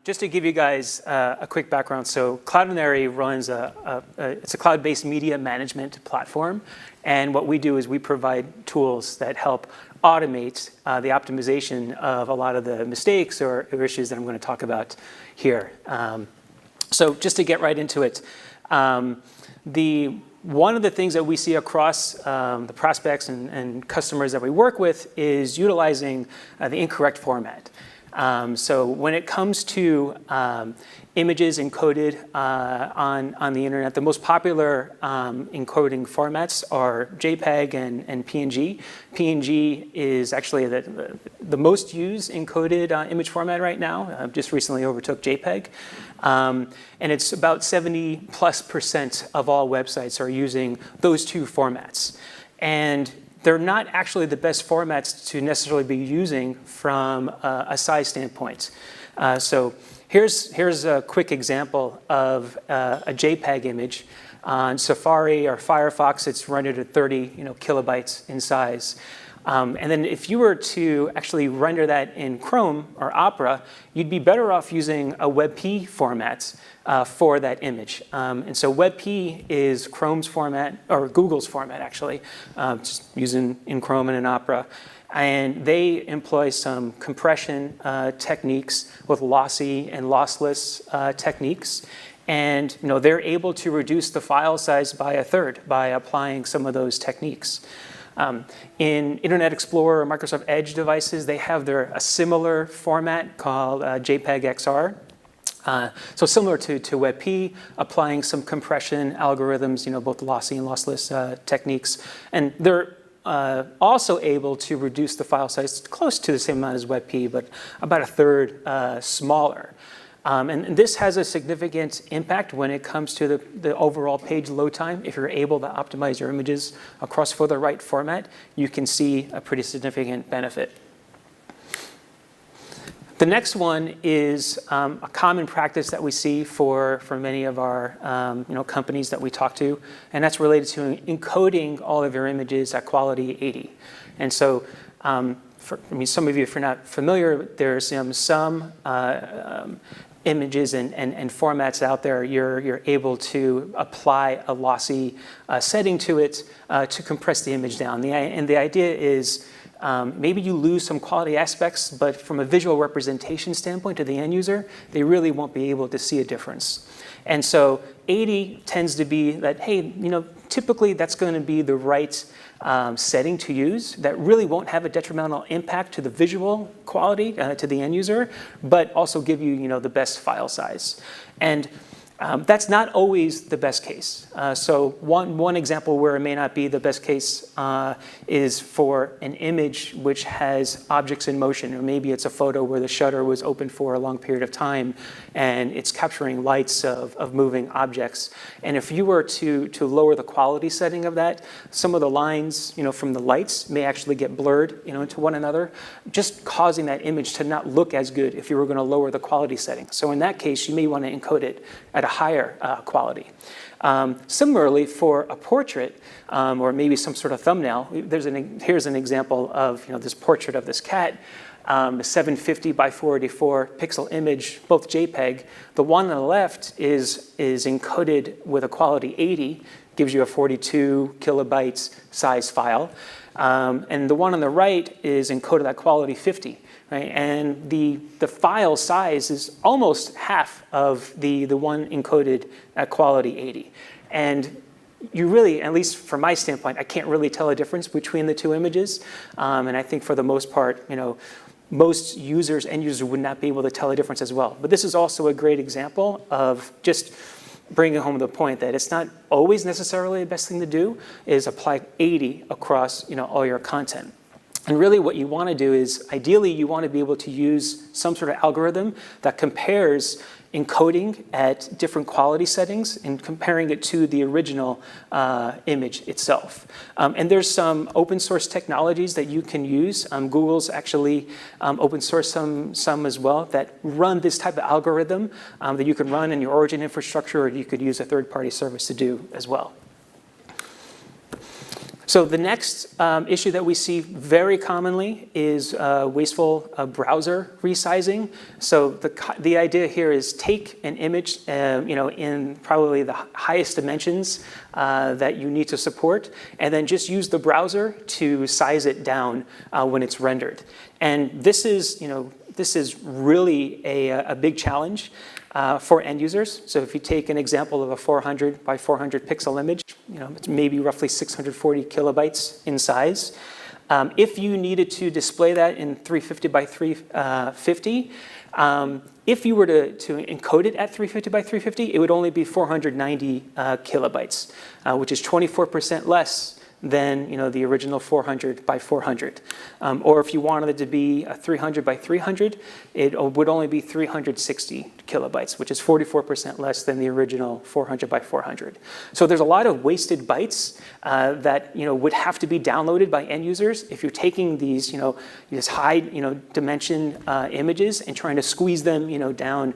Just to give you guys a quick background, so Cloudinary runs it's a cloud-based media management platform, and what we do is we provide tools that help automate the optimization of a lot of the mistakes or issues that I'm going to talk about here. So just to get right into it, one of the things that we see across the prospects and customers that we work with is utilizing the incorrect format. So when it comes to images encoded on the internet, the most popular encoding formats are JPEG and PNG. PNG is actually the most used encoded image format right now. Just recently overtook JPEG. And it's about 70+% of all websites are using those two formats. And they're not actually the best formats to necessarily be using from a size standpoint. So here's a quick example of a JPEG image. On Safari or Firefox, it's rendered at 30 kilobytes in size. And then if you were to actually render that in Chrome or Opera, you'd be better off using a WebP format for that image. And so WebP is Chrome's format, or Google's format actually, just using in Chrome and in Opera. And they employ some compression techniques with lossy and lossless techniques. And they're able to reduce the file size by a third by applying some of those techniques. In Internet Explorer or Microsoft Edge devices, they have a similar format called JPEG XR. So similar to WebP, applying some compression algorithms, both lossy and lossless techniques. And they're also able to reduce the file size close to the same amount as WebP, but about a third smaller. And this has a significant impact when it comes to the overall page load time. If you're able to optimize your images across for the right format, you can see a pretty significant benefit. The next one is a common practice that we see for many of our companies that we talk to, and that's related to encoding all of your images at quality 80. And so some of you, if you're not familiar, there's some images and formats out there, you're able to apply a lossy setting to it to compress the image down. And the idea is maybe you lose some quality aspects, but from a visual representation standpoint to the end user, they really won't be able to see a difference. And so 80 tends to be that, hey, typically that's going to be the right setting to use that really won't have a detrimental impact to the visual quality to the end user, but also give you the best file size. And that's not always the best case. So one example where it may not be the best case is for an image which has objects in motion, or maybe it's a photo where the shutter was open for a long period of time and it's capturing lights of moving objects. And if you were to lower the quality setting of that, some of the lines from the lights may actually get blurred into one another, just causing that image to not look as good if you were going to lower the quality setting. So in that case, you may want to encode it at a higher quality. Similarly, for a portrait or maybe some sort of thumbnail, here's an example of this portrait of this cat, a 750 by 484 pixel image, both JPEG. The one on the left is encoded with a quality 80, gives you a 42 kilobytes size file, and the one on the right is encoded at quality 50. Right? And the file size is almost half of the one encoded at quality 80. And you really, at least from my standpoint, I can't really tell a difference between the two images. And I think for the most part, most end users would not be able to tell a difference as well. But this is also a great example of just bringing home the point that it's not always necessarily the best thing to do is apply 80 across all your content. And really what you want to do is, ideally, you want to be able to use some sort of algorithm that compares encoding at different quality settings and comparing it to the original image itself. And there's some open source technologies that you can use. Google's actually open source some as well that run this type of algorithm that you can run in your origin infrastructure, or you could use a third-party service to do as well. So the next issue that we see very commonly is wasteful browser resizing. So the idea here is take an image, in probably the highest dimensions that you need to support, and then just use the browser to size it down when it's rendered. And this is really a big challenge for end users. So if you take an example of a 400 by 400 pixel image, it's maybe roughly 640 kilobytes in size. If you needed to display that in 350 by 350, if you were to encode it at 350 by 350, it would only be 490 kilobytes, which is 24% less than the original 400 by 400. Or if you wanted it to be a 300 by 300, it would only be 360 kilobytes, which is 44% less than the original 400 by 400. So there's a lot of wasted bytes that would have to be downloaded by end users if you're taking these these high dimension images and trying to squeeze them down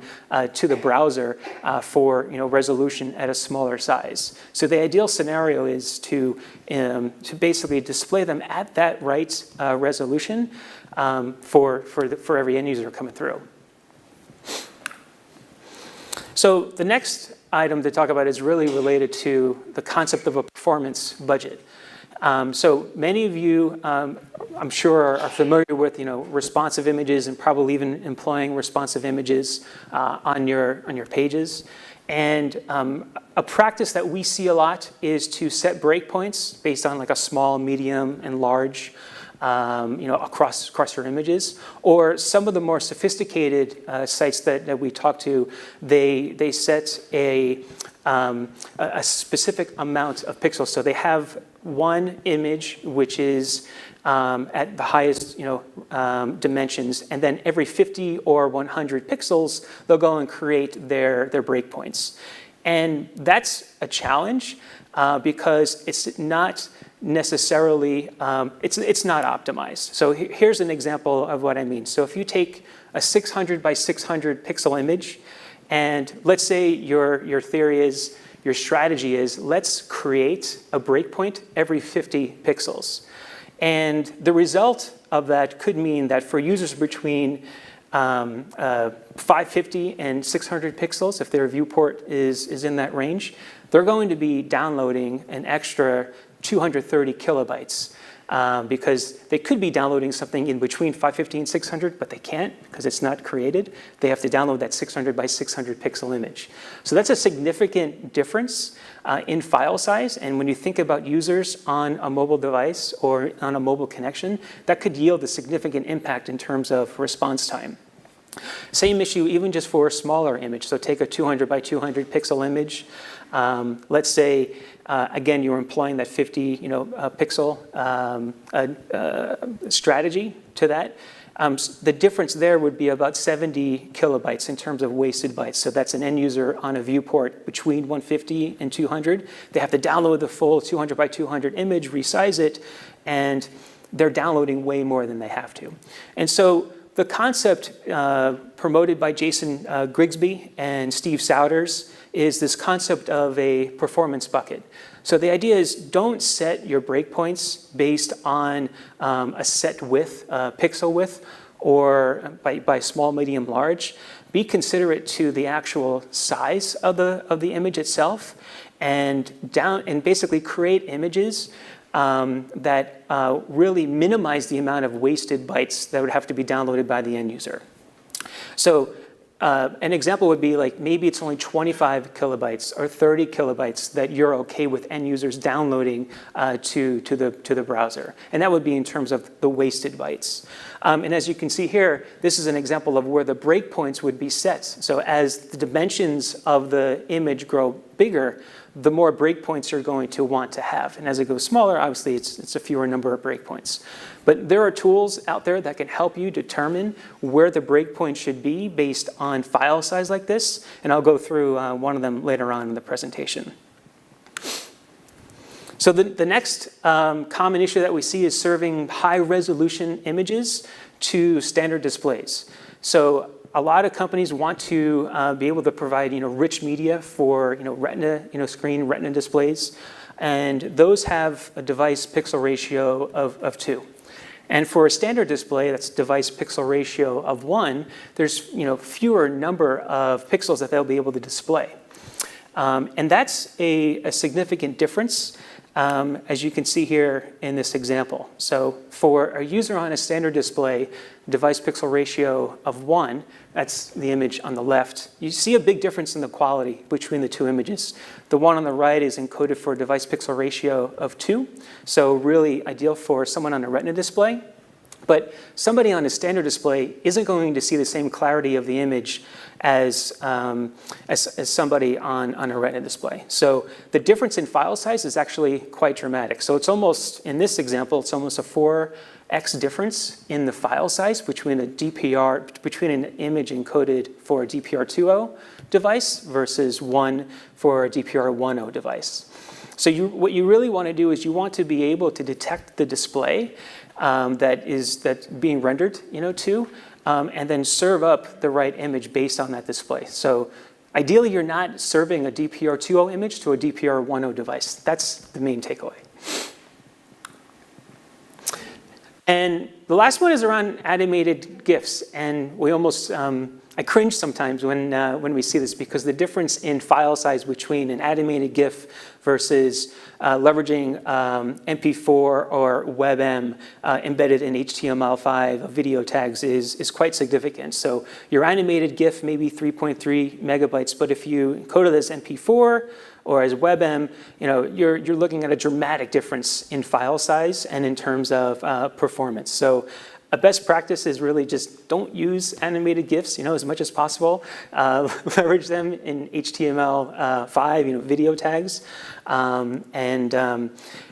to the browser for resolution at a smaller size. So the ideal scenario is to basically display them at that right resolution for every end user coming through. So the next item to talk about is really related to the concept of a performance budget. So many of you, I'm sure, are familiar with responsive images and probably even employing responsive images on your pages. And a practice that we see a lot is to set breakpoints based on like a small, medium, and large, across your images. Or some of the more sophisticated sites that we talk to, they set a specific amount of pixels. So they have one image which is at the highest dimensions, and then every 50 or 100 pixels, they'll go and create their breakpoints. And that's a challenge because it's not necessarily, it's not optimized. So here's an example of what I mean. So if you take a 600 by 600 pixel image, and let's say your theory is, your strategy is, let's create a breakpoint every 50 pixels. And the result of that could mean that for users between 550 and 600 pixels, if their viewport is in that range, they're going to be downloading an extra 230 kilobytes because they could be downloading something in between 550 and 600, but they can't because it's not created. They have to download that 600 by 600 pixel image. So that's a significant difference in file size. And when you think about users on a mobile device or on a mobile connection, that could yield a significant impact in terms of response time. Same issue even just for a smaller image. So take a 200 by 200 pixel image. Let's say, again, you're employing that 50 pixel strategy to that. The difference there would be about 70 kilobytes in terms of wasted bytes. So that's an end user on a viewport between 150 and 200. They have to download the full 200 by 200 image, resize it, and they're downloading way more than they have to. And so the concept promoted by Jason Grigsby and Steve Souders is this concept of a performance bucket. So the idea is don't set your breakpoints based on a set width, pixel width, or by small, medium, large. Be considerate to the actual size of the image itself, and basically create images that really minimize the amount of wasted bytes that would have to be downloaded by the end user. So an example would be like maybe it's only 25 kilobytes or 30 kilobytes that you're okay with end users downloading to the browser. And that would be in terms of the wasted bytes. And as you can see here, this is an example of where the breakpoints would be set. So as the dimensions of the image grow bigger, the more breakpoints you're going to want to have. And as it goes smaller, obviously it's a fewer number of breakpoints. But there are tools out there that can help you determine where the breakpoint should be based on file size like this. And I'll go through one of them later on in the presentation. So the next common issue that we see is serving high resolution images to standard displays. So a lot of companies want to be able to provide rich media for Retina screen Retina displays, and those have a device pixel ratio of 2. And for a standard display, that's device pixel ratio of 1, there's fewer number of pixels that they'll be able to display. And that's a significant difference, as you can see here in this example. So for a user on a standard display, device pixel ratio of 1, that's the image on the left, you see a big difference in the quality between the two images. The one on the right is encoded for a device pixel ratio of 2, so really ideal for someone on a Retina display. But somebody on a standard display isn't going to see the same clarity of the image as somebody on a Retina display. So the difference in file size is actually quite dramatic. So it's almost, in this example, it's almost a 4x difference in the file size between an image encoded for a DPR2.0 device versus one for a DPR1.0 device. So what you really want to do is you want to be able to detect the display that's being rendered to, and then serve up the right image based on that display. So ideally, you're not serving a DPR2.0 image to a DPR1.0 device. That's the main takeaway. And the last one is around animated GIFs. And we almost, I cringe sometimes when we see this, because the difference in file size between an animated GIF versus leveraging MP4 or WebM embedded in HTML5 video tags is quite significant. So your animated GIF may be 3.3 megabytes, but if you encode it as MP4 or as WebM, you're looking at a dramatic difference in file size and in terms of performance. So a best practice is really just don't use animated GIFs, as much as possible. Leverage them in HTML5, video tags, and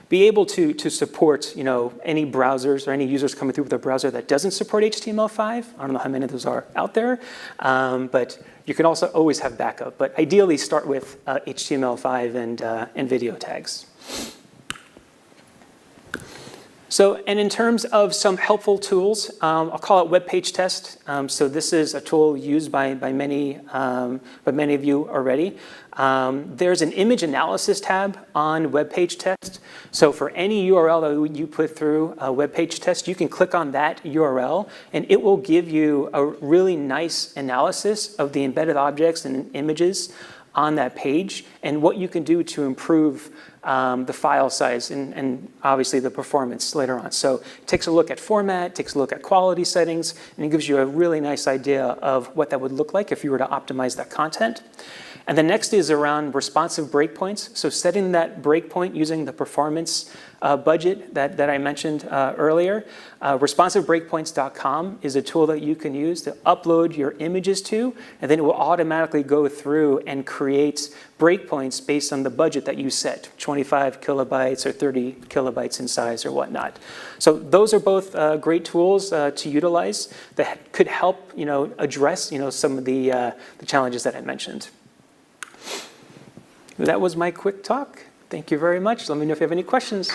be able to support, any browsers or any users coming through with a browser that doesn't support HTML5. I don't know how many of those are out there, but you can also always have backup. But ideally, start with HTML5 and video tags. So, and in terms of some helpful tools, I'll call it Web Page Test. So this is a tool used by many of you already. There's an image analysis tab on Web Page Test. So for any URL that you put through a Web Page Test, you can click on that URL, and it will give you a really nice analysis of the embedded objects and images on that page and what you can do to improve the file size and obviously the performance later on. So it takes a look at format, takes a look at quality settings, and it gives you a really nice idea of what that would look like if you were to optimize that content. And the next is around responsive breakpoints. So setting that breakpoint using the performance budget that I mentioned earlier. ResponsiveBreakpoints.com is a tool that you can use to upload your images to, and then it will automatically go through and create breakpoints based on the budget that you set, 25 kilobytes or 30 kilobytes in size or whatnot. So those are both great tools to utilize that could help address some of the challenges that I mentioned. That was my quick talk. Thank you very much. Let me know if you have any questions.